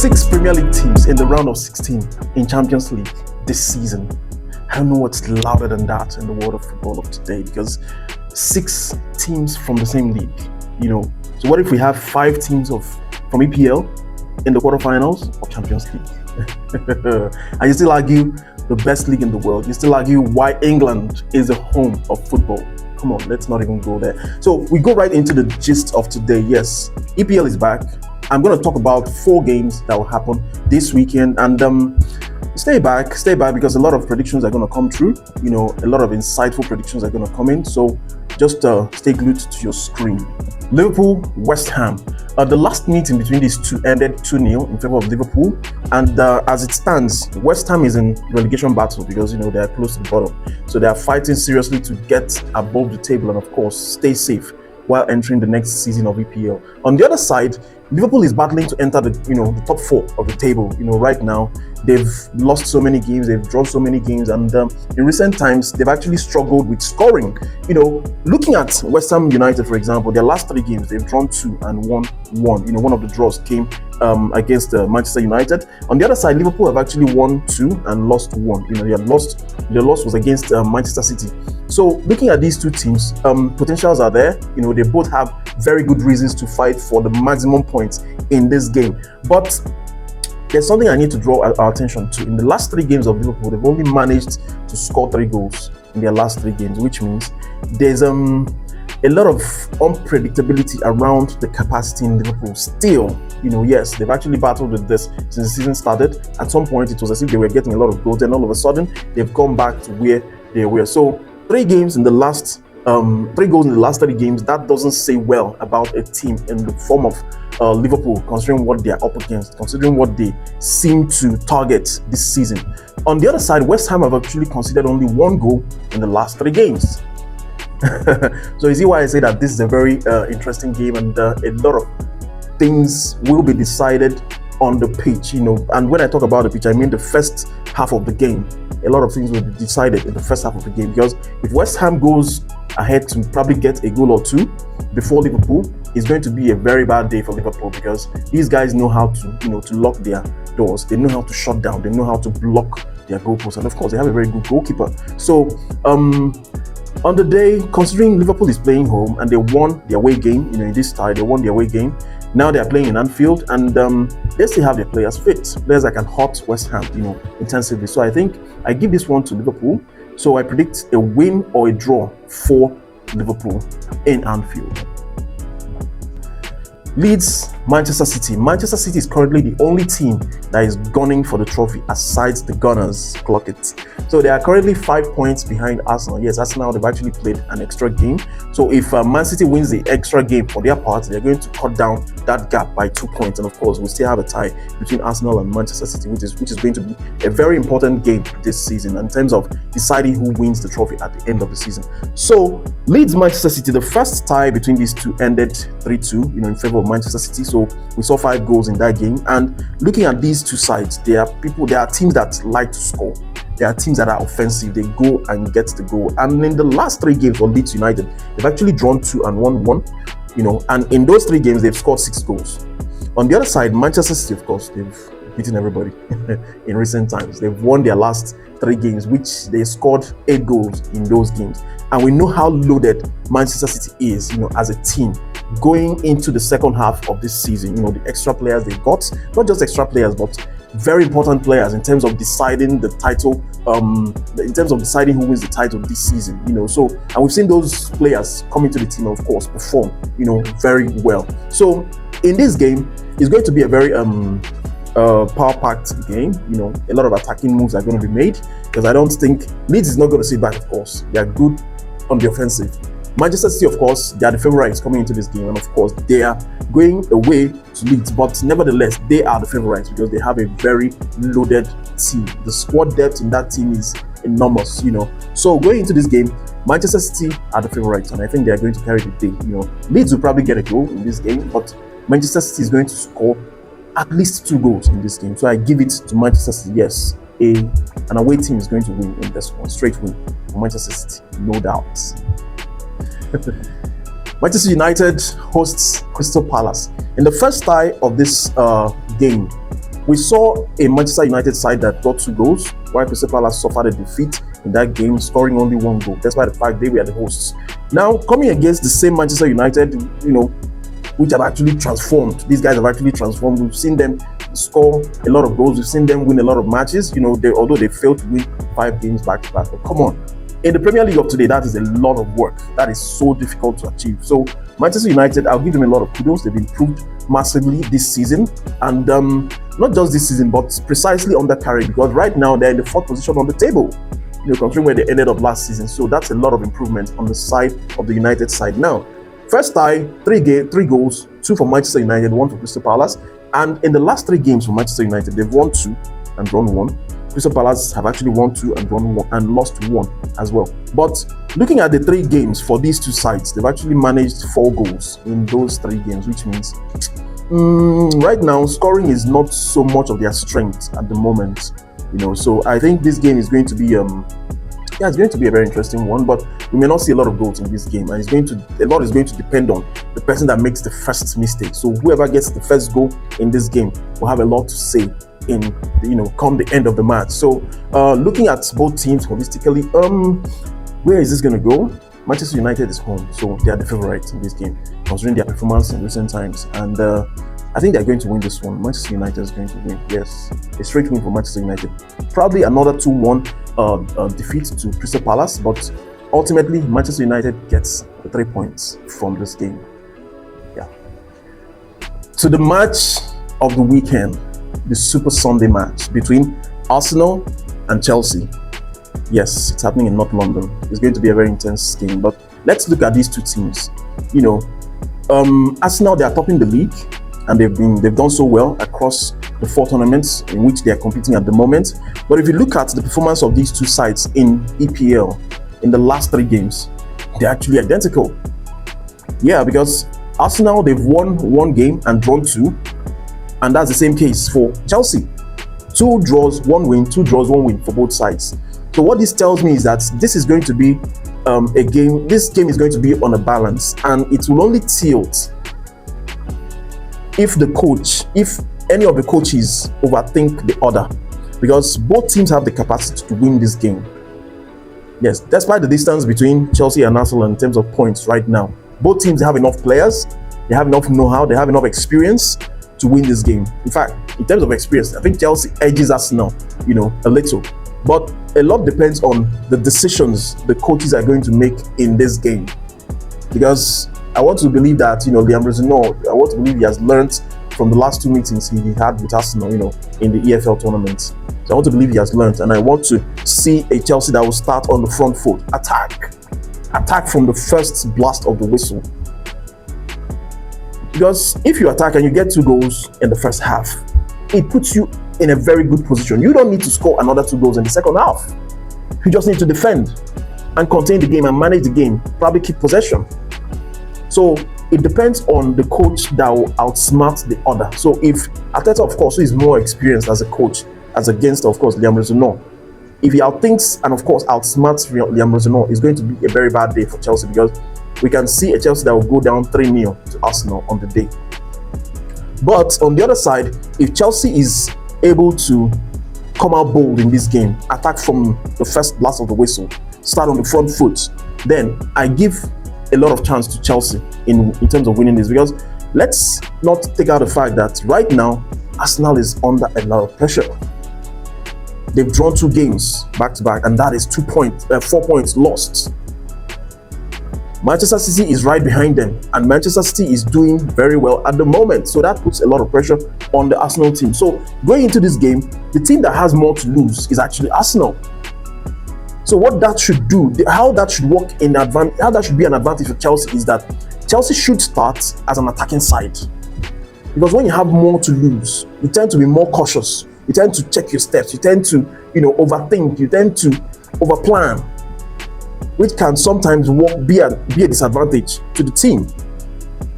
6 Premier League teams in the round of 16 in Champions League this season. I don't know what's louder than that in the world of football of today, because 6 teams from the same league, So what if we have 5 teams from EPL in the quarterfinals of Champions League? And you still argue the best league in the world. You still argue why England is the home of football. Come on, let's not even go there. So we go right into the gist of today. Yes, EPL is back. I'm going to talk about 4 games that will happen this weekend, and stay back because a lot of predictions are going to come true. A lot of insightful predictions are going to come in. So just stay glued to your screen. Liverpool, West Ham. The last meeting between these two ended 2-0 in favor of Liverpool, and as it stands, West Ham is in relegation battle because they are close to the bottom. So they are fighting seriously to get above the table and, of course, stay safe while entering the next season of EPL. On the other side, Liverpool is battling to enter the top 4 of the table. Right now, they've lost so many games, they've drawn so many games, and in recent times, they've actually struggled with scoring. Looking at West Ham United, for example, their last 3 games, they've drawn 2 and won 1. One of the draws came against Manchester United. On the other side, Liverpool have actually won 2 and lost 1. Their loss was against Manchester City. So looking at these 2 teams, potentials are there. They both have very good reasons to fight for the maximum points in this game. But there's something I need to draw our attention to. In the last 3 games of Liverpool, they've only managed to score 3 goals in their last 3 games, which means there's a lot of unpredictability around the capacity in Liverpool still. Yes, they've actually battled with this since the season started. At some point, it was as if they were getting a lot of goals, and all of a sudden, they've gone back to where they were. So 3 goals in the last 3 games, that doesn't say well about a team in the form of Liverpool, considering what they are up against, considering what they seem to target this season. On the other side, West Ham have actually conceded only 1 goal in the last 3 games. So you see why I say that this is a very interesting game, and a lot of things will be decided on the pitch. And when I talk about the pitch, I mean the first half of the game. A lot of things will be decided in the first half of the game, because if West Ham goes ahead to probably get a goal or 2 before Liverpool, it's going to be a very bad day for Liverpool, because these guys know how to lock their doors. They know how to shut down. They know how to block their goalposts, and of course, they have a very good goalkeeper. So on the day, considering Liverpool is playing home and they won their away game, in this tie, they won their away game. Now they are playing in Anfield, and they still have their players fit, players that can hurt West Ham, intensively. So I think I give this one to Liverpool. So I predict a win or a draw for Liverpool in Anfield. Leeds, Manchester City. Manchester City is currently the only team that is gunning for the trophy aside the Gunners. Clock it. So they are currently 5 points behind Arsenal. Yes, Arsenal, they've actually played an extra game. So if Man City wins the extra game for their part, they're going to cut down that gap by 2 points. And of course, we still have a tie between Arsenal and Manchester City, which is going to be a very important game this season in terms of deciding who wins the trophy at the end of the season. So Leeds, Manchester City, the first tie between these two ended 3-2, in favor of Manchester City. So we saw 5 goals in that game. And looking at these 2 sides, there are teams that like to score. There are teams that are offensive. They go and get the goal. And in the last 3 games for Leeds United, they've actually drawn 2 and won 1. And in those 3 games, they've scored 6 goals. On the other side, Manchester City, of course, they've beaten everybody in recent times. They've won their last 3 games, which they scored 8 goals in those games. And we know how loaded Manchester City is, as a team going into the second half of this season. The extra players they got, not just extra players, but very important players in terms of deciding the title, in terms of deciding who wins the title this season. So, and we've seen those players come into the team and of course perform, very well. So in this game, it's going to be a very power-packed game. A lot of attacking moves are going to be made, because I don't think Leeds is not going to sit back. Of course, they are good on the offensive. Manchester City, of course, they are the favorites coming into this game, and of course, they are going away to Leeds. But nevertheless, they are the favorites because they have a very loaded team. The squad depth in that team is enormous. So going into this game, Manchester City are the favorites, and I think they are going to carry the day. Leeds will probably get a goal in this game, but Manchester City is going to score at least 2 goals in this game. So I give it to Manchester City. Yes, an away team is going to win in this one. Straight win for Manchester City, no doubt. Manchester United hosts Crystal Palace. In the first tie of this game, We saw a Manchester United side that got 2 goals, while Crystal Palace suffered a defeat in that game, scoring only 1 goal, despite the fact they were the hosts. Now, coming against the same Manchester United, which have actually transformed. These guys have actually transformed. We've seen them score a lot of goals. We've seen them win a lot of matches. Although they failed to win 5 games back to back. But come on. In the Premier League of today, that is a lot of work. That is so difficult to achieve. So Manchester United, I'll give them a lot of kudos. They've improved massively this season. And not just this season, but precisely under Carrick, because right now they're in the 4th position on the table, considering where they ended up last season. So that's a lot of improvement on the side of the United side. Now, first tie, 3 goals, 2 for Manchester United, 1 for Crystal Palace. And in the last 3 games for Manchester United, they've won 2 and drawn 1. Crystal Palace have actually won 2 and drawn 1 and lost 1 as well. But looking at the 3 games for these 2 sides, they've actually managed 4 goals in those 3 games, which means right now scoring is not so much of their strength at the moment. So I think this game is going to be it's going to be a very interesting one, but we may not see a lot of goals in this game, and a lot is going to depend on the person that makes the first mistake. So whoever gets the first goal in this game will have a lot to say in come the end of the match. So looking at both teams holistically, where is this going to go? Manchester United is home, so they are the favorites in this game, considering their performance in recent times, and I think they're going to win this one. Manchester United is going to win. Yes, a straight win for Manchester United. Probably another 2-1 defeat to Crystal Palace, but ultimately Manchester United gets the 3 points from this game. Yeah. To the match of the weekend, the Super Sunday match between Arsenal and Chelsea. Yes, it's happening in North London. It's going to be a very intense game. But let's look at these 2 teams. Arsenal, they are topping the league, and they've done so well across the 4 tournaments in which they are competing at the moment. But if you look at the performance of these 2 sides in EPL in the last 3 games, they're actually identical. Yeah, because Arsenal, they've won 1 game and drawn 2, and that's the same case for Chelsea. 2 draws, 1 win, 2 draws, 1 win for both sides. So what this tells me is that this is going to be a game. This game is going to be on a balance, and it will only tilt if any of the coaches overthink the other, because both teams have the capacity to win this game. Yes, despite the distance between Chelsea and Arsenal in terms of points right now, both teams have enough players, they have enough know-how, they have enough experience to win this game. In fact, in terms of experience, I think Chelsea edges Arsenal, a little. But a lot depends on the decisions the coaches are going to make in this game. Because I want to believe that, Liam Reznor, I want to believe he has learned from the last 2 meetings he had with Arsenal, in the EFL tournament. So I want to believe he has learned, and I want to see a Chelsea that will start on the front foot. Attack from the first blast of the whistle. Because if you attack and you get 2 goals in the first half, it puts you in a very good position. You don't need to score another 2 goals in the second half. You just need to defend and contain the game and manage the game, probably keep possession. So it depends on the coach that will outsmart the other. So if Arteta, of course, who is more experienced as a coach, as against, of course, Liam Reznor, if he outthinks and, of course, outsmarts Liam Reznor, it's going to be a very bad day for Chelsea, because we can see a Chelsea that will go down 3-0 to Arsenal on the day. But on the other side, if Chelsea is able to come out bold in this game, attack from the first blast of the whistle, start on the front foot, then I give a lot of chance to Chelsea in terms of winning this, because let's not take out the fact that right now Arsenal is under a lot of pressure. They've drawn 2 games back to back, and that is 4 points lost. Manchester City is right behind them, and Manchester City is doing very well at the moment. So that puts a lot of pressure on the Arsenal team. So going into this game, the team that has more to lose is actually Arsenal. So what that should do, how that should work in advance, how that should be an advantage for Chelsea is that Chelsea should start as an attacking side. Because when you have more to lose, you tend to be more cautious. You tend to check your steps. You tend to, overthink. You tend to overplan, which can sometimes be a disadvantage to the team.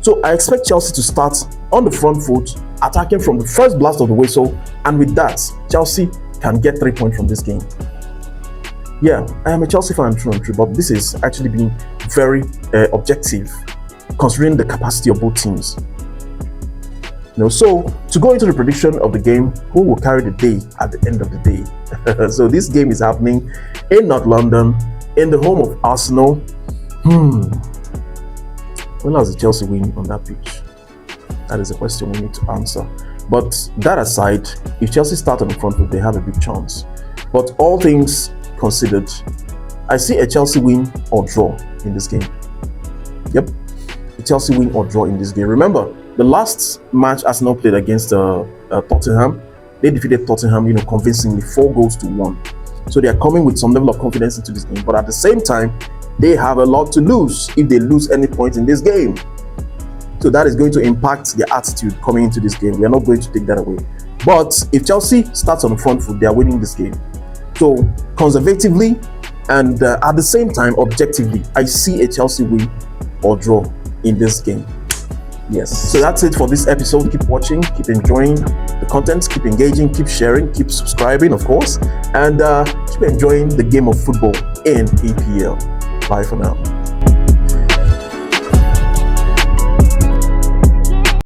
So I expect Chelsea to start on the front foot, attacking from the first blast of the whistle, and with that, Chelsea can get 3 points from this game. Yeah, I am a Chelsea fan through and through, but this is actually being very objective, considering the capacity of both teams. So to go into the prediction of the game, who will carry the day at the end of the day? So this game is happening in North London, in the home of Arsenal. When has the Chelsea win on that pitch? That is a question we need to answer. But that aside, if Chelsea start on the front foot, they have a big chance. But all things considered, I see a Chelsea win or draw in this game. Yep, a Chelsea win or draw in this game. Remember, the last match Arsenal played against Tottenham, they defeated Tottenham, convincingly 4-1. So they are coming with some level of confidence into this game. But at the same time, they have a lot to lose if they lose any point in this game. So that is going to impact their attitude coming into this game. We are not going to take that away. But if Chelsea starts on the front foot, they are winning this game. So conservatively and at the same time, objectively, I see a Chelsea win or draw in this game. Yes. So that's it for this episode. Keep watching, keep enjoying the content, keep engaging, keep sharing, keep subscribing, of course, and keep enjoying the game of football in EPL. Bye for now.